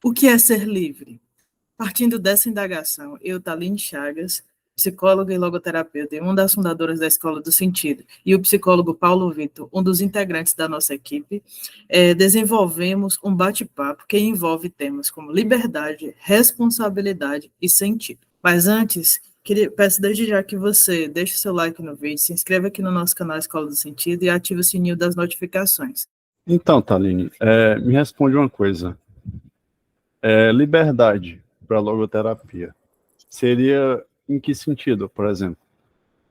O que é ser livre? Partindo dessa indagação, eu, Thaline Chagas, psicóloga e logoterapeuta e uma das fundadoras da Escola do Sentido, e o psicólogo Paulo Vitor, um dos integrantes da nossa equipe, desenvolvemos um bate-papo que envolve temas como liberdade, responsabilidade e sentido. Mas antes, peço desde já que você deixe seu like no vídeo, se inscreva aqui no nosso canal Escola do Sentido e ative o sininho das notificações. Então, Thaline, me responde uma coisa. Liberdade para logoterapia seria em que sentido, por exemplo?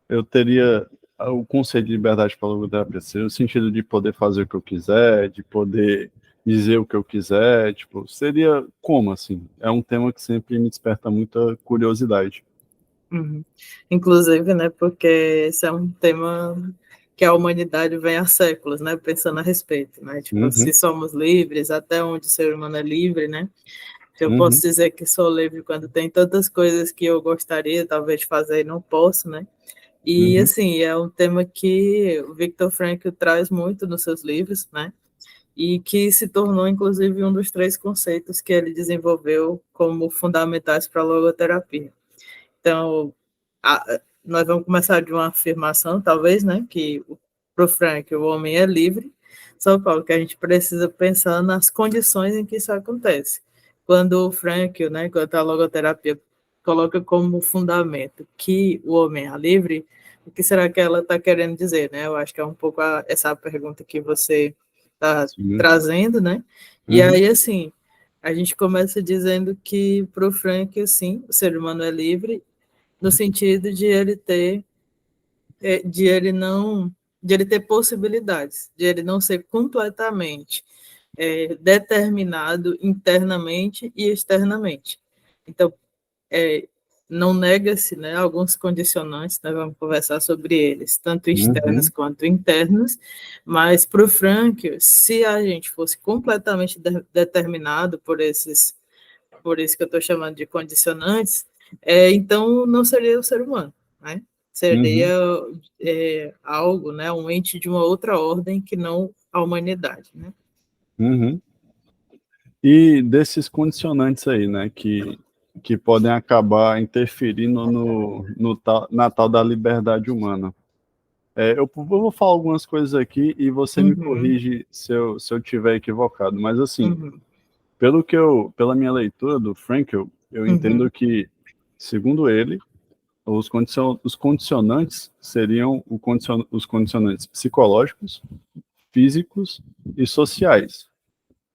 Eu teria o conceito de liberdade para logoterapia, seria o sentido de poder fazer o que eu quiser, de poder dizer o que eu quiser, tipo, seria como, assim? É um tema que sempre me desperta muita curiosidade. Uhum. Inclusive, né, porque esse é um tema que a humanidade vem há séculos, né, pensando a respeito, né, tipo, se somos livres, até onde o ser humano é livre, né, eu posso dizer que sou livre quando tem tantas coisas que eu gostaria, talvez, de fazer e não posso, né, e, assim, é um tema que o Viktor Frankl traz muito nos seus livros, né, e que se tornou, inclusive, um dos 3 conceitos que ele desenvolveu como fundamentais para a logoterapia. Então, nós vamos começar de uma afirmação, talvez, né, que para o Frank o homem é livre, só, Paulo, que a gente precisa pensar nas condições em que isso acontece. Quando o Frank, né, quando a logoterapia coloca como fundamento que o homem é livre, o que será que ela está querendo dizer, né? Eu acho que é um pouco essa pergunta que você está trazendo, né? E aí, assim, a gente começa dizendo que para o Frank, sim, o ser humano é livre, no sentido de ele ter, de ele ter possibilidades, de ele não ser completamente determinado internamente e externamente. Então, não nega-se, né, alguns condicionantes, nós vamos conversar sobre eles, tanto externos quanto internos, mas para o Frankl, se a gente fosse completamente determinado por isso que eu estou chamando de condicionantes, então não seria o ser humano, né? Seria algo, né, um ente de uma outra ordem que não a humanidade, né? E desses condicionantes aí, né, que podem acabar interferindo na tal da liberdade humana. Eu vou falar algumas coisas aqui e você me corrige se eu tiver equivocado, mas assim, pela minha leitura do Frankl, eu entendo que, segundo ele, os condicionantes seriam os condicionantes psicológicos, físicos e sociais.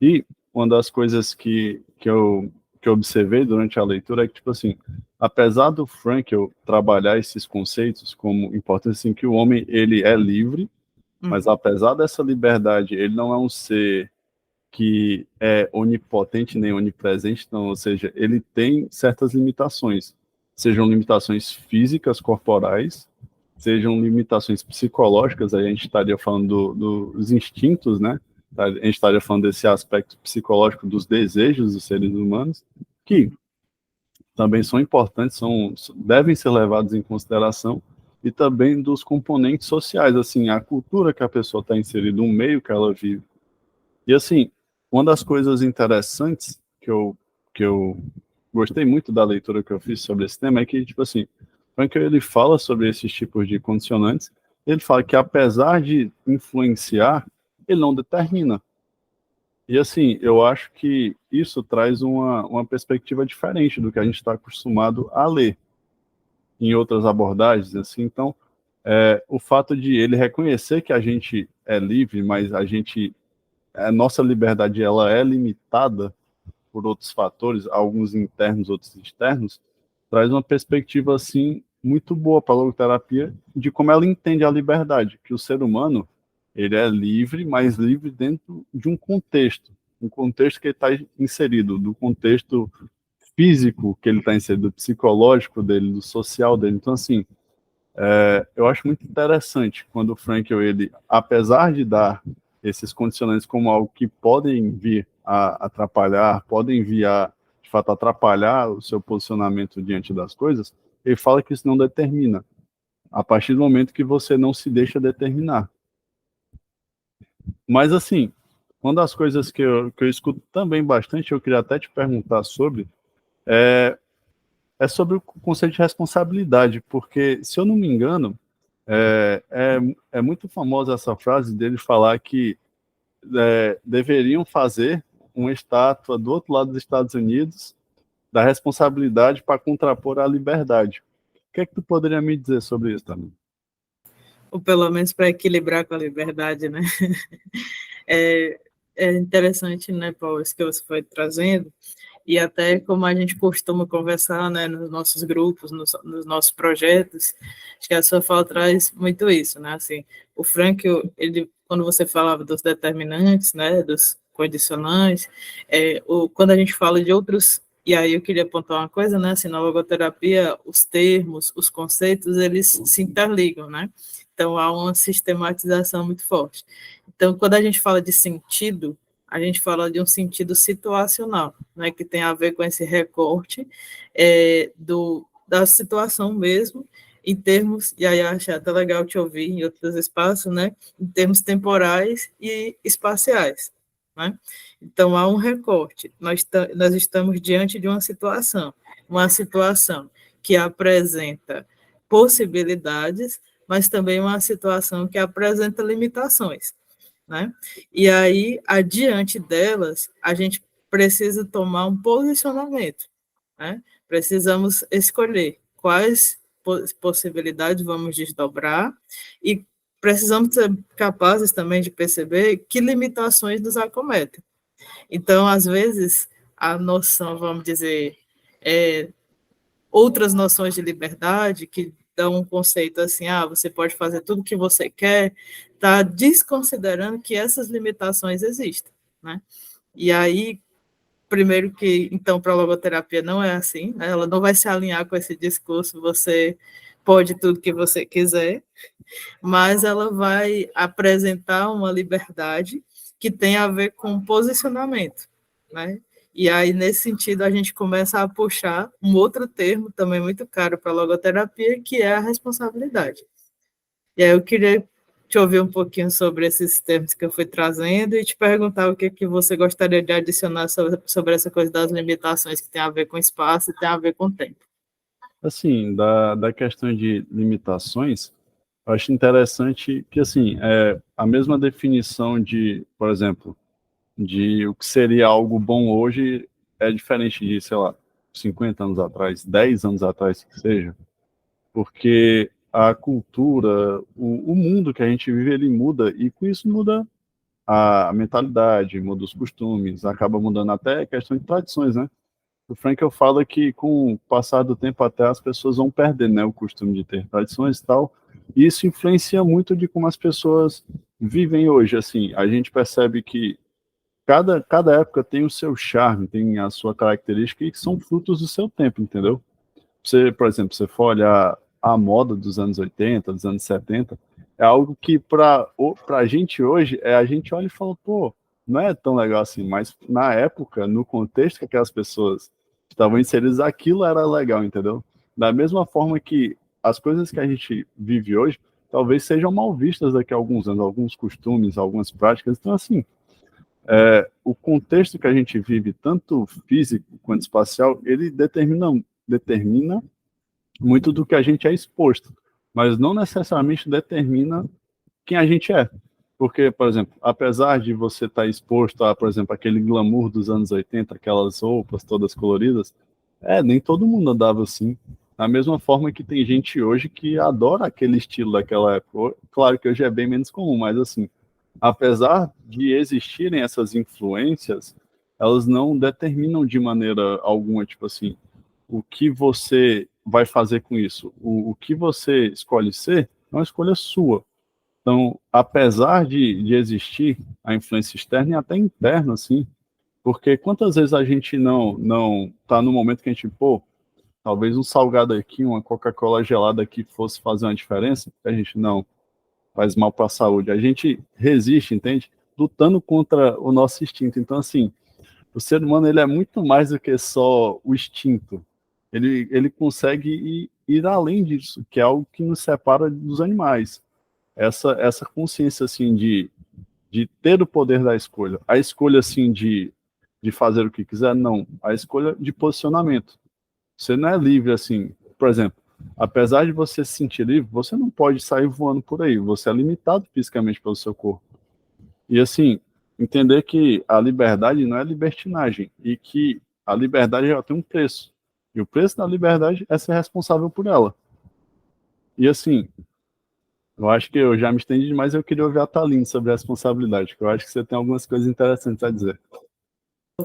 E uma das coisas que eu observei durante a leitura é que, tipo assim, apesar do Frankl trabalhar esses conceitos como importante, assim, que o homem, ele é livre, mas apesar dessa liberdade, ele não é um ser que é onipotente nem onipresente, não, ou seja, ele tem certas limitações, sejam limitações físicas, corporais, sejam limitações psicológicas, aí a gente estaria falando dos instintos, né? A gente estaria falando desse aspecto psicológico dos desejos dos seres humanos, que também são importantes, devem ser levados em consideração, e também dos componentes sociais, assim, a cultura que a pessoa está inserida, o meio que ela vive. E, assim, uma das coisas interessantes que eu gostei muito da leitura que eu fiz sobre esse tema é que, tipo assim, Frankl, ele fala sobre esses tipos de condicionantes, ele fala que, apesar de influenciar, ele não determina. E, assim, eu acho que isso traz uma perspectiva diferente do que a gente está acostumado a ler em outras abordagens, assim. Então, o fato de ele reconhecer que a gente é livre, mas a nossa liberdade ela é limitada por outros fatores, alguns internos, outros externos, traz uma perspectiva assim muito boa para a logoterapia de como ela entende a liberdade, que o ser humano ele é livre, mas livre dentro de um contexto que ele está inserido, do contexto físico que ele está inserido, do psicológico dele, do social dele. Então, assim, eu acho muito interessante quando o Frankl, ele, apesar de dar esses condicionantes como algo que podem vir a atrapalhar, podem vir a, de fato, atrapalhar o seu posicionamento diante das coisas, ele fala que isso não determina, a partir do momento que você não se deixa determinar. Mas, assim, uma das coisas que eu escuto também bastante, eu queria até te perguntar sobre, é sobre o conceito de responsabilidade, porque, se eu não me engano, é muito famosa essa frase dele falar que deveriam fazer uma estátua do outro lado dos Estados Unidos da responsabilidade para contrapor a liberdade. O que é que tu poderia me dizer sobre isso também? Ou pelo menos para equilibrar com a liberdade, né? É, é interessante, né, Paulo, isso que você foi trazendo, e até como a gente costuma conversar, né, nos nossos grupos, nos nossos projetos, acho que a sua fala traz muito isso, né, assim, o Frank, ele, quando você falava dos determinantes, né, dos condicionantes, quando a gente fala de outros, e aí eu queria apontar uma coisa, né, assim, na logoterapia, os termos, os conceitos, eles se interligam, né, então há uma sistematização muito forte. Então, quando a gente fala de sentido, a gente fala de um sentido situacional, né, que tem a ver com esse recorte da situação mesmo, em termos, e aí acho até legal te ouvir em outros espaços, né, em termos temporais e espaciais. Né? Então, há um recorte, nós estamos diante de uma situação que apresenta possibilidades, mas também uma situação que apresenta limitações. Né? E aí, adiante delas, a gente precisa tomar um posicionamento, né? Precisamos escolher quais possibilidades vamos desdobrar e precisamos ser capazes também de perceber que limitações nos acometem. Então, às vezes, a noção, vamos dizer, outras noções de liberdade que dão um conceito assim, você pode fazer tudo o que você quer, está desconsiderando que essas limitações existem, né? E aí, primeiro que, então, para a logoterapia não é assim, né? Ela não vai se alinhar com esse discurso, você pode tudo que você quiser, mas ela vai apresentar uma liberdade que tem a ver com posicionamento, né? E aí, nesse sentido, a gente começa a puxar um outro termo também muito caro para a logoterapia, que é a responsabilidade. E aí eu queria te ouvir um pouquinho sobre esses termos que eu fui trazendo e te perguntar o que você gostaria de adicionar sobre essa coisa das limitações que tem a ver com espaço e tem a ver com tempo. Assim, da questão de limitações, eu acho interessante que, assim, a mesma definição de, por exemplo, de o que seria algo bom hoje é diferente de, sei lá, 50 anos atrás, 10 anos atrás, que seja, porque a cultura, o mundo que a gente vive, ele muda, e com isso muda a mentalidade, muda os costumes, acaba mudando até a questão de tradições, né? O Frankel fala que com o passar do tempo até as pessoas vão perdendo, né, o costume de ter tradições e tal, e isso influencia muito de como as pessoas vivem hoje, assim, a gente percebe que cada época tem o seu charme, tem a sua característica e que são frutos do seu tempo, entendeu? Você, por exemplo, você for olhar a moda dos anos 80, dos anos 70, é algo que para a gente hoje, a gente olha e fala, pô, não é tão legal assim, mas na época, no contexto que aquelas pessoas estavam inseridas, aquilo era legal, entendeu? Da mesma forma que as coisas que a gente vive hoje, talvez sejam mal vistas daqui a alguns anos, alguns costumes, algumas práticas, então assim, o contexto que a gente vive, tanto físico quanto espacial, ele determina muito do que a gente é exposto, mas não necessariamente determina quem a gente é. Porque, por exemplo, apesar de você estar exposto a, por exemplo, aquele glamour dos anos 80, aquelas roupas todas coloridas, nem todo mundo andava assim. Da mesma forma que tem gente hoje que adora aquele estilo daquela época. Claro que hoje é bem menos comum, mas assim, apesar de existirem essas influências, elas não determinam de maneira alguma, tipo assim, o que você vai fazer com isso. O que você escolhe ser é uma escolha sua. Então, apesar de existir a influência externa e até interna, assim, porque quantas vezes a gente não tá no momento que a gente, pô, talvez um salgado aqui, uma Coca-Cola gelada aqui fosse fazer uma diferença, a gente não faz mal para a saúde. A gente resiste, entende? Lutando contra o nosso instinto. Então, assim, o ser humano ele é muito mais do que só o instinto. Ele consegue ir além disso, que é algo que nos separa dos animais. Essa consciência assim de ter o poder da escolha. A escolha, assim, de fazer o que quiser, não. A escolha de posicionamento. Você não é livre, assim, por exemplo, apesar de você se sentir livre, você não pode sair voando por aí, você é limitado fisicamente pelo seu corpo. E, assim, entender que a liberdade não é libertinagem, e que a liberdade já tem um preço. E o preço da liberdade é ser responsável por ela. E, assim, eu acho que eu já me estendi demais, eu queria ouvir a Thaline sobre a responsabilidade, que eu acho que você tem algumas coisas interessantes a dizer.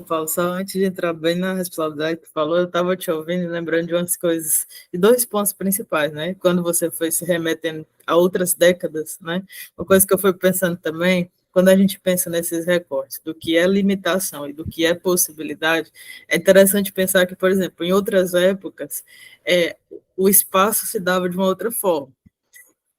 Paulo, só antes de entrar bem na responsabilidade que tu falou, eu estava te ouvindo e lembrando de umas coisas, de dois pontos principais, né? Quando você foi se remetendo a outras décadas, né? Uma coisa que eu fui pensando também, quando a gente pensa nesses recortes, do que é limitação e do que é possibilidade, é interessante pensar que, por exemplo, em outras épocas, o espaço se dava de uma outra forma.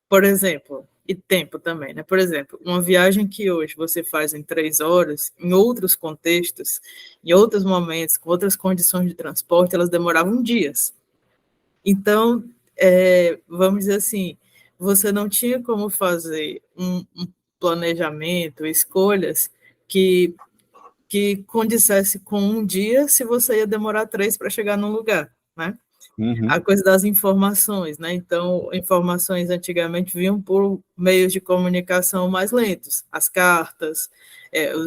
Por exemplo, e tempo também, né? Por exemplo, uma viagem que hoje você faz em 3 horas, em outros contextos, em outros momentos, com outras condições de transporte, elas demoravam dias. Então, vamos dizer assim, você não tinha como fazer um planejamento, escolhas que condissesse com um dia se você ia demorar 3 para chegar num lugar, né? A coisa das informações, né? Então, informações antigamente vinham por meios de comunicação mais lentos, as cartas,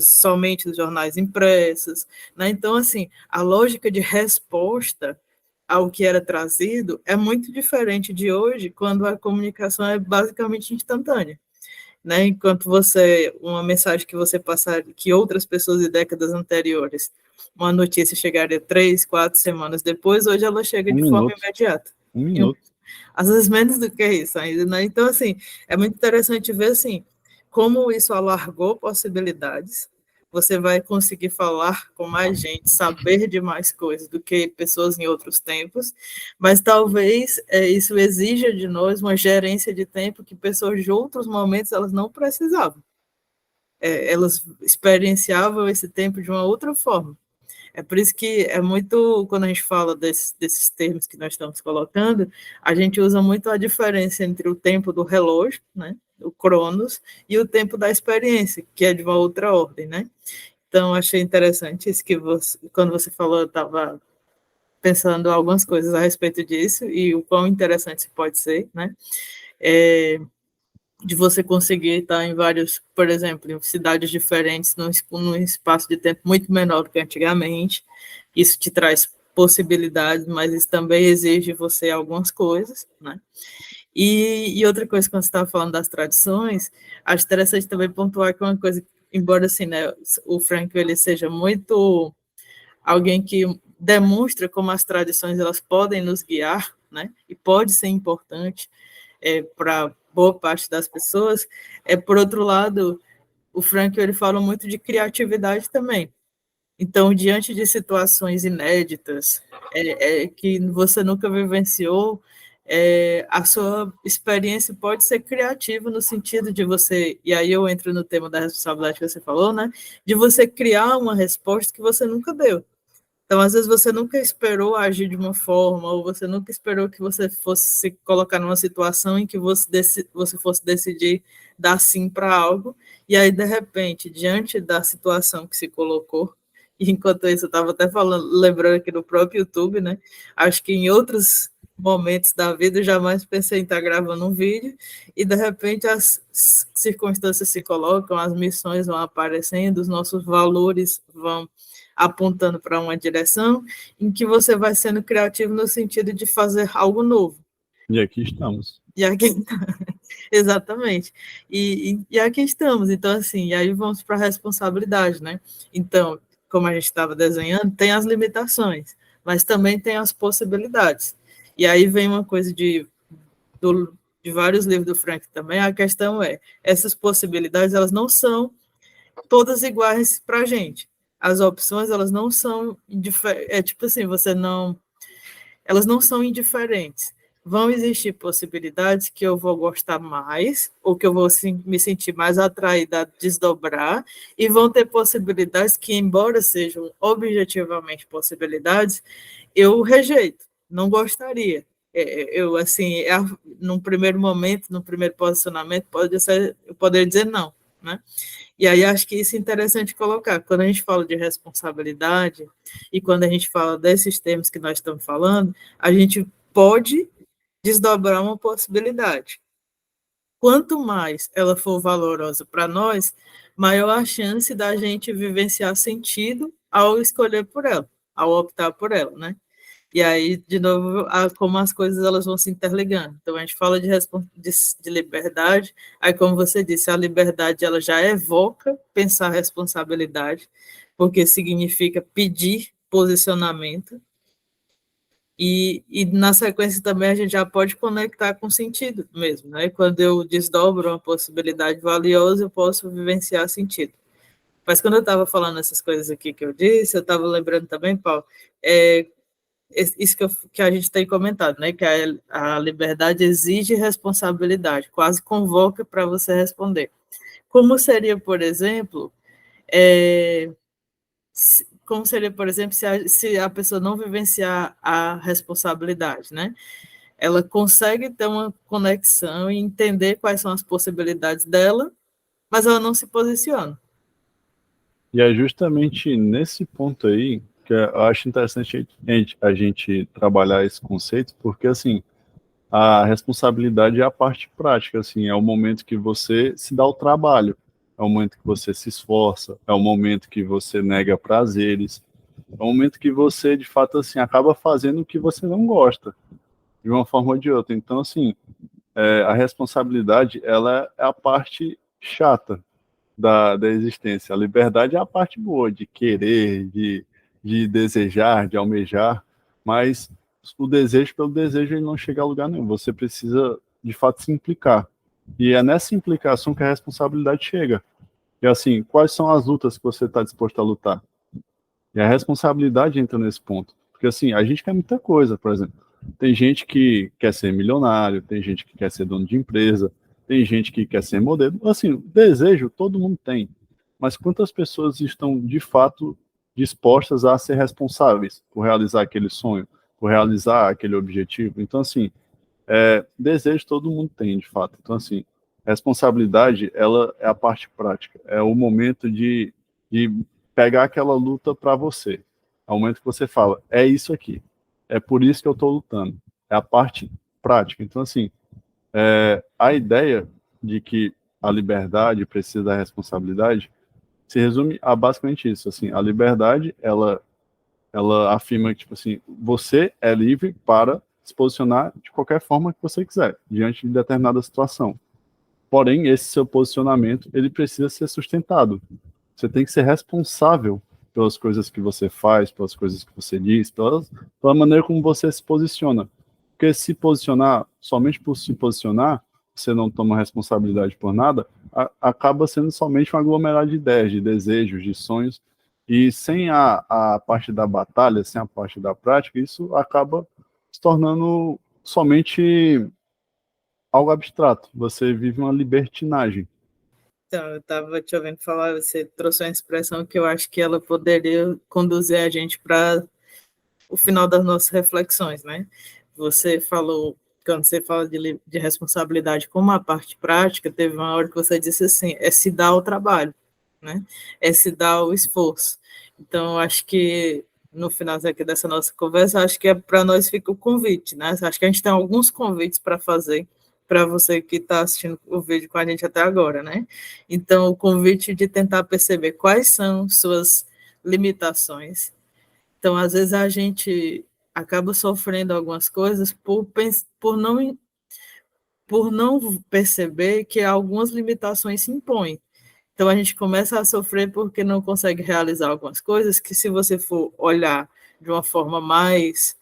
somente os jornais impressos, né? Então, assim, a lógica de resposta ao que era trazido é muito diferente de hoje, quando a comunicação é basicamente instantânea, né? Enquanto uma mensagem que você passar, que outras pessoas de décadas anteriores, uma notícia chegaria 3, 4 semanas depois, hoje ela chega de forma imediata. Um minuto. Às vezes menos do que isso ainda, né? Então, assim, é muito interessante ver, assim, como isso alargou possibilidades. Você vai conseguir falar com mais gente, saber de mais coisas do que pessoas em outros tempos, mas talvez isso exija de nós uma gerência de tempo que pessoas de outros momentos elas não precisavam. Elas experienciavam esse tempo de uma outra forma. É por isso que é muito, quando a gente fala desses termos que nós estamos colocando, a gente usa muito a diferença entre o tempo do relógio, né, o Cronos, e o tempo da experiência, que é de uma outra ordem, né? Então, achei interessante isso que quando você falou, eu estava pensando algumas coisas a respeito disso, e o quão interessante isso pode ser, né? De você conseguir estar em vários, por exemplo, em cidades diferentes, num espaço de tempo muito menor do que antigamente. Isso te traz possibilidades, mas isso também exige você algumas coisas, né? E outra coisa, quando você estava falando das tradições, acho interessante também pontuar que uma coisa, embora assim, né, o Frank ele seja muito alguém que demonstra como as tradições elas podem nos guiar, né? E pode ser importante para boa parte das pessoas. Por outro lado, o Frank ele fala muito de criatividade também. Então, diante de situações inéditas que você nunca vivenciou, a sua experiência pode ser criativa no sentido de você, e aí eu entro no tema da responsabilidade que você falou, né? De você criar uma resposta que você nunca deu. Então, às vezes, você nunca esperou agir de uma forma, ou você nunca esperou que você fosse se colocar numa situação em que você fosse decidir dar sim para algo, e aí, de repente, diante da situação que se colocou, e enquanto isso, eu estava até falando, lembrando aqui do próprio YouTube, né? Acho que em outros momentos da vida eu jamais pensei em estar gravando um vídeo, e de repente as circunstâncias se colocam, as missões vão aparecendo, os nossos valores vão apontando para uma direção em que você vai sendo criativo no sentido de fazer algo novo. E aqui estamos. Exatamente. E aqui estamos. Então, assim, e aí vamos para a responsabilidade, né? Então, como a gente estava desenhando, tem as limitações, mas também tem as possibilidades. E aí vem uma coisa de vários livros do Frank também, a questão essas possibilidades, elas não são todas iguais para a gente. As opções, elas não são, tipo assim, elas não são indiferentes. Vão existir possibilidades que eu vou gostar mais, ou que eu vou me sentir mais atraída a desdobrar, e vão ter possibilidades que, embora sejam objetivamente possibilidades, eu rejeito, não gostaria. Eu, assim, num primeiro momento, num primeiro posicionamento, eu poderia dizer não. né? E aí acho que isso é interessante colocar. Quando a gente fala de responsabilidade e quando a gente fala desses termos que nós estamos falando, a gente pode desdobrar uma possibilidade. Quanto mais ela for valorosa para nós, maior a chance da gente vivenciar sentido ao escolher por ela, ao optar por ela, né? E aí, de novo, como as coisas elas vão se interligando. Então, a gente fala de liberdade, aí, como você disse, a liberdade ela já evoca pensar responsabilidade, porque significa pedir posicionamento, e na sequência também a gente já pode conectar com sentido mesmo, né? Quando eu desdobro uma possibilidade valiosa, eu posso vivenciar sentido. Mas quando eu estava falando essas coisas aqui que eu disse, eu estava lembrando também, Paulo, isso que a gente tem comentado, né? Que a liberdade exige responsabilidade, quase convoca para você responder. Como seria, por exemplo, se a pessoa não vivenciar a responsabilidade, né? Ela consegue ter uma conexão e entender quais são as possibilidades dela, mas ela não se posiciona. E é justamente nesse ponto aí que eu acho interessante a gente trabalhar esse conceito, porque, assim, a responsabilidade é a parte prática, assim, é o momento que você se dá o trabalho, é o momento que você se esforça, é o momento que você nega prazeres, é o momento que você, de fato, assim, acaba fazendo o que você não gosta, de uma forma ou de outra. Então, assim, a responsabilidade, ela é a parte chata da existência. A liberdade é a parte boa, de querer, de desejar, de almejar, mas o desejo pelo desejo ele não chega a lugar nenhum. Você precisa, de fato, se implicar. E é nessa implicação que a responsabilidade chega. E assim, quais são as lutas que você está disposto a lutar? E a responsabilidade entra nesse ponto. Porque assim, a gente quer muita coisa, por exemplo. Tem gente que quer ser milionário, tem gente que quer ser dono de empresa, tem gente que quer ser modelo. Assim, desejo todo mundo tem. Mas quantas pessoas estão de fato dispostas a ser responsáveis por realizar aquele sonho, por realizar aquele objetivo? Então, assim, desejo todo mundo tem, de fato. Então, assim, responsabilidade, ela é a parte prática, é o momento de pegar aquela luta para você. É o momento que você fala, é isso aqui, é por isso que eu estou lutando. É a parte prática. Então, assim, a ideia de que a liberdade precisa da responsabilidade se resume a basicamente isso. Assim, a liberdade, ela afirma que, tipo assim, você é livre para se posicionar de qualquer forma que você quiser, diante de determinada situação. Porém, esse seu posicionamento, ele precisa ser sustentado. Você tem que ser responsável pelas coisas que você faz, pelas coisas que você diz, pela maneira como você se posiciona. Porque se posicionar, somente por se posicionar, você não toma responsabilidade por nada, acaba sendo somente um aglomerado de ideias, de desejos, de sonhos, e sem a parte da batalha, sem a parte da prática, isso acaba se tornando somente algo abstrato. Você vive uma libertinagem. Então, eu estava te ouvindo falar, você trouxe uma expressão que eu acho que ela poderia conduzir a gente para o final das nossas reflexões, né? Você falou, quando você fala de responsabilidade como a parte prática, teve uma hora que você disse assim, é se dar o trabalho, né? É se dar o esforço. Então, acho que no final aqui dessa nossa conversa, acho que para nós fica o convite, né? Acho que a gente tem alguns convites para fazer para você que está assistindo o vídeo com a gente até agora, né? Então, o convite de tentar perceber quais são suas limitações. Então, às vezes, a gente acaba sofrendo algumas coisas por não perceber que algumas limitações se impõem. Então, a gente começa a sofrer porque não consegue realizar algumas coisas que, se você for olhar de uma forma mais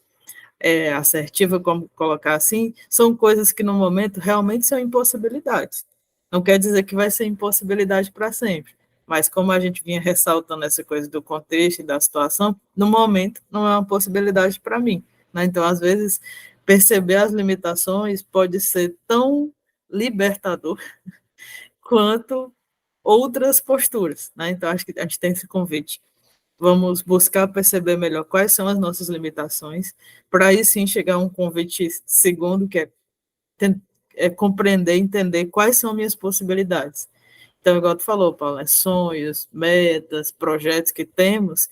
assertiva, como colocar assim, são coisas que, no momento, realmente são impossibilidades. Não quer dizer que vai ser impossibilidade para sempre, mas como a gente vinha ressaltando essa coisa do contexto e da situação, no momento não é uma possibilidade para mim, né? Então, às vezes, perceber as limitações pode ser tão libertador quanto outras posturas, né? Então, acho que a gente tem esse convite. Vamos buscar perceber melhor quais são as nossas limitações, para aí sim chegar a um convite segundo, que é compreender, entender quais são minhas possibilidades. Então, igual tu falou, Paulo, sonhos, metas, projetos que temos,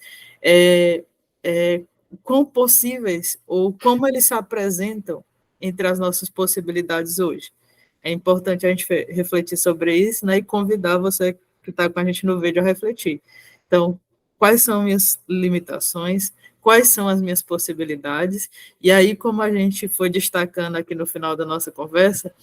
quão possíveis ou como eles se apresentam entre as nossas possibilidades hoje. É importante a gente refletir sobre isso, né, e convidar você que está com a gente no vídeo a refletir. Então, quais são minhas limitações, quais são as minhas possibilidades, e aí, como a gente foi destacando aqui no final da nossa conversa,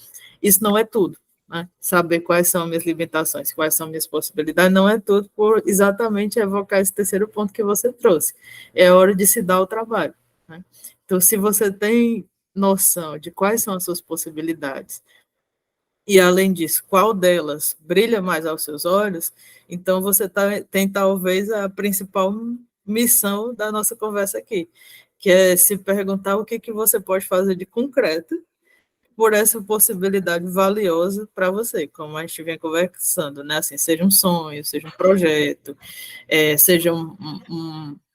isso não é tudo, né? Saber quais são minhas limitações, quais são minhas possibilidades, não é tudo por exatamente evocar esse terceiro ponto que você trouxe. É hora de se dar o trabalho, né? Então, se você tem noção de quais são as suas possibilidades, e além disso, qual delas brilha mais aos seus olhos, então você tem talvez a principal missão da nossa conversa aqui, que é se perguntar o que, que você pode fazer de concreto por essa possibilidade valiosa para você, como a gente vem conversando, né? Assim, seja um sonho, seja um projeto, seja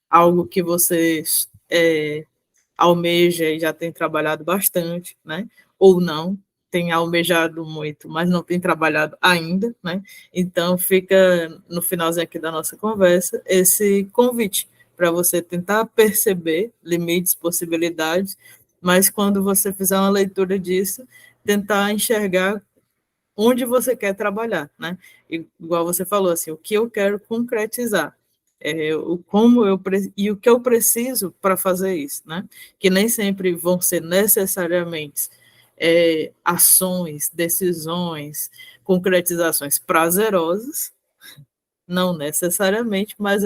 algo que você almeja e já tem trabalhado bastante, né? Ou não, tem almejado muito, mas não tem trabalhado ainda, né? Então, fica no finalzinho aqui da nossa conversa esse convite para você tentar perceber limites, possibilidades, mas quando você fizer uma leitura disso, tentar enxergar onde você quer trabalhar, né? Igual você falou, assim, o que eu quero concretizar, e o que eu preciso para fazer isso, né? Que nem sempre vão ser necessariamente ações, decisões, concretizações prazerosas, não necessariamente, mas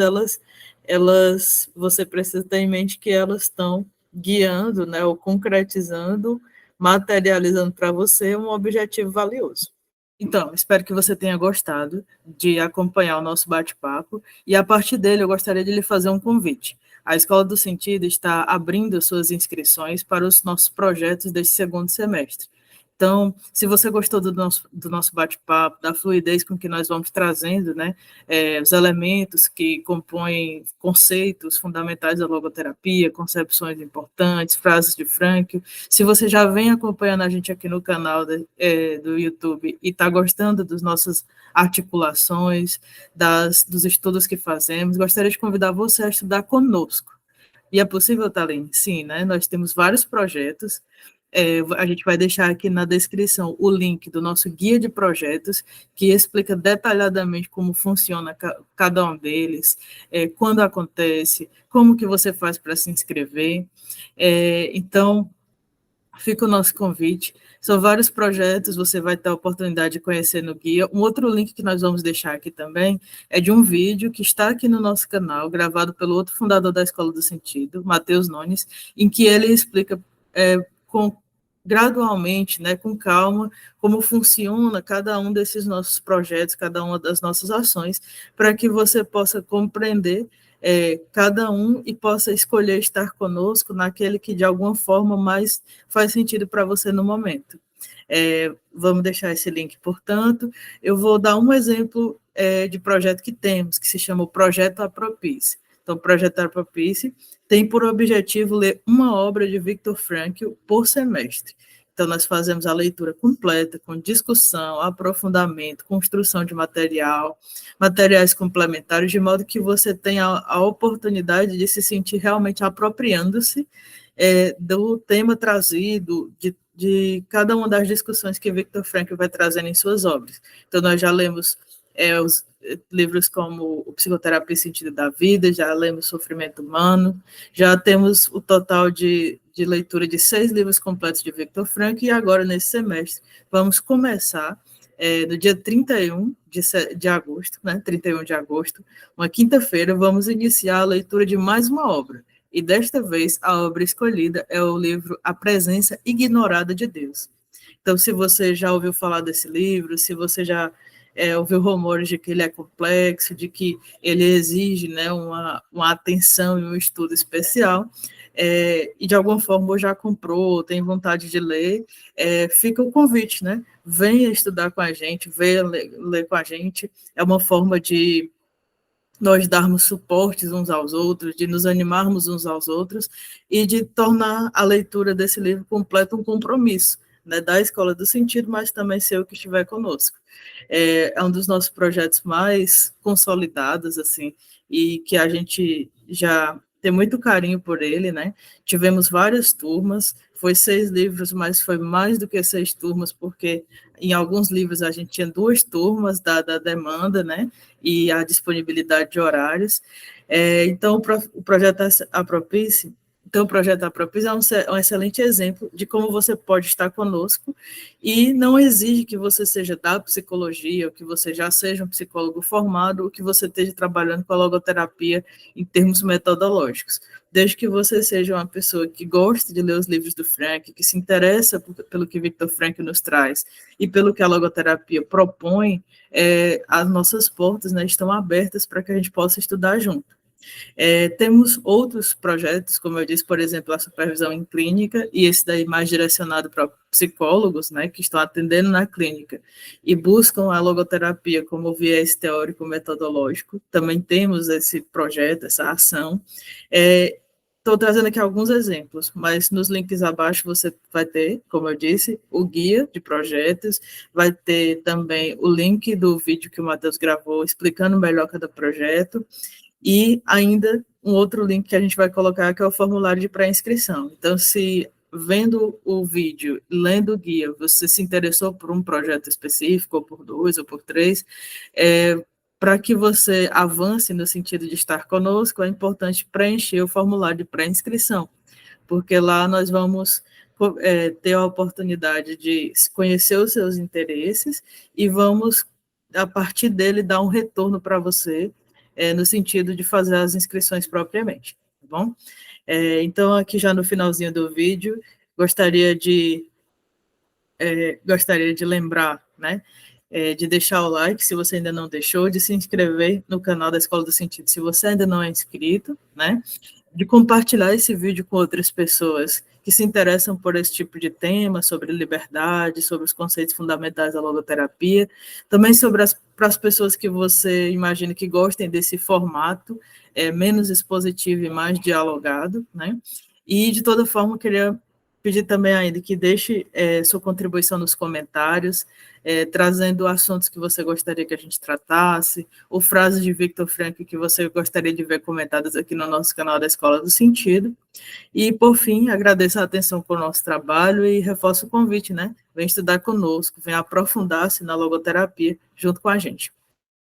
você precisa ter em mente que elas estão guiando, né, ou concretizando, materializando para você um objetivo valioso. Então, espero que você tenha gostado de acompanhar o nosso bate-papo e, a partir dele, eu gostaria de lhe fazer um convite. A Escola do Sentido está abrindo suas inscrições para os nossos projetos deste segundo semestre. Então, se você gostou do nosso bate-papo, da fluidez com que nós vamos trazendo, né, os elementos que compõem conceitos fundamentais da logoterapia, concepções importantes, frases de Frankl, se você já vem acompanhando a gente aqui no canal do YouTube e está gostando das nossas articulações, dos estudos que fazemos, gostaria de convidar você a estudar conosco. E é possível, Thaline? Sim, né? Nós temos vários projetos. A gente vai deixar aqui na descrição o link do nosso guia de projetos, que explica detalhadamente como funciona cada um deles, quando acontece, como que você faz para se inscrever. Então, fica o nosso convite. São vários projetos, você vai ter a oportunidade de conhecer no guia. Um outro link que nós vamos deixar aqui também é de um vídeo que está aqui no nosso canal, gravado pelo outro fundador da Escola do Sentido, Matheus Nunes, em que ele explica gradualmente, né, com calma, como funciona cada um desses nossos projetos, cada uma das nossas ações, para que você possa compreender cada um e possa escolher estar conosco naquele que de alguma forma mais faz sentido para você no momento. Vamos deixar esse link, portanto, eu vou dar um exemplo de projeto que temos, que se chama o Projeto Apropice. Então, o Projeto Apropice tem por objetivo ler uma obra de Viktor Frankl por semestre. Então, nós fazemos a leitura completa, com discussão, aprofundamento, construção de materiais complementares, de modo que você tenha a oportunidade de se sentir realmente apropriando-se do tema trazido, de cada uma das discussões que Viktor Frankl vai trazendo em suas obras. Então, nós já lemos os livros como o Psicoterapia e Sentido da Vida, já lemos Sofrimento Humano, já temos o total de leitura de 6 livros completos de Viktor Frankl, e agora, nesse semestre, vamos começar no dia 31 de agosto, né, 31 de agosto, uma quinta-feira, vamos iniciar a leitura de mais uma obra, e desta vez a obra escolhida é o livro A Presença Ignorada de Deus. Então, se você já ouviu falar desse livro, se você já ouviu rumores de que ele é complexo, de que ele exige, né, uma atenção e um estudo especial, e de alguma forma já comprou, tem vontade de ler, fica o convite, né? Venha estudar com a gente, venha ler com a gente, é uma forma de nós darmos suportes uns aos outros, de nos animarmos uns aos outros, e de tornar a leitura desse livro completo um compromisso, né, da Escola do Sentido, mas também seu que estiver conosco. É um dos nossos projetos mais consolidados, assim, e que a gente já tem muito carinho por ele, né? Tivemos várias turmas, foi 6 livros, mas foi mais do que 6 turmas, porque em alguns livros a gente tinha 2 turmas, dada a demanda, né? E a disponibilidade de horários. Então, o projeto Apropice, então, o projeto Apropice é um excelente exemplo de como você pode estar conosco e não exige que você seja da psicologia, ou que você já seja um psicólogo formado, ou que você esteja trabalhando com a logoterapia em termos metodológicos. Desde que você seja uma pessoa que goste de ler os livros do Frank, que se interessa pelo que Viktor Frankl nos traz e pelo que a logoterapia propõe, as nossas portas, né, estão abertas para que a gente possa estudar junto. Temos outros projetos, como eu disse, por exemplo, a supervisão em clínica, e esse daí mais direcionado para psicólogos, né, que estão atendendo na clínica e buscam a logoterapia como viés teórico metodológico. Também temos esse projeto, essa ação. Estou trazendo aqui alguns exemplos, mas nos links abaixo você vai ter, como eu disse, o guia de projetos, vai ter também o link do vídeo que o Matheus gravou explicando melhor cada projeto, e ainda um outro link que a gente vai colocar, que é o formulário de pré-inscrição. Então, se vendo o vídeo, lendo o guia, você se interessou por um projeto específico, ou por 2, ou por 3, para que você avance no sentido de estar conosco, é importante preencher o formulário de pré-inscrição, porque lá nós vamos ter a oportunidade de conhecer os seus interesses e vamos, a partir dele, dar um retorno para você, no sentido de fazer as inscrições propriamente, tá bom? Então, aqui já no finalzinho do vídeo, gostaria de lembrar, né, de deixar o like, se você ainda não deixou, de se inscrever no canal da Escola do Sentido, se você ainda não é inscrito, né, de compartilhar esse vídeo com outras pessoas que se interessam por esse tipo de tema, sobre liberdade, sobre os conceitos fundamentais da logoterapia, também para as pessoas que você imagina que gostem desse formato, menos expositivo e mais dialogado, né? E, de toda forma, queria pedir também ainda que deixe sua contribuição nos comentários, trazendo assuntos que você gostaria que a gente tratasse, ou frases de Viktor Frankl que você gostaria de ver comentadas aqui no nosso canal da Escola do Sentido. E, por fim, agradeço a atenção com o nosso trabalho e reforço o convite, né? Vem estudar conosco, vem aprofundar-se na logoterapia junto com a gente.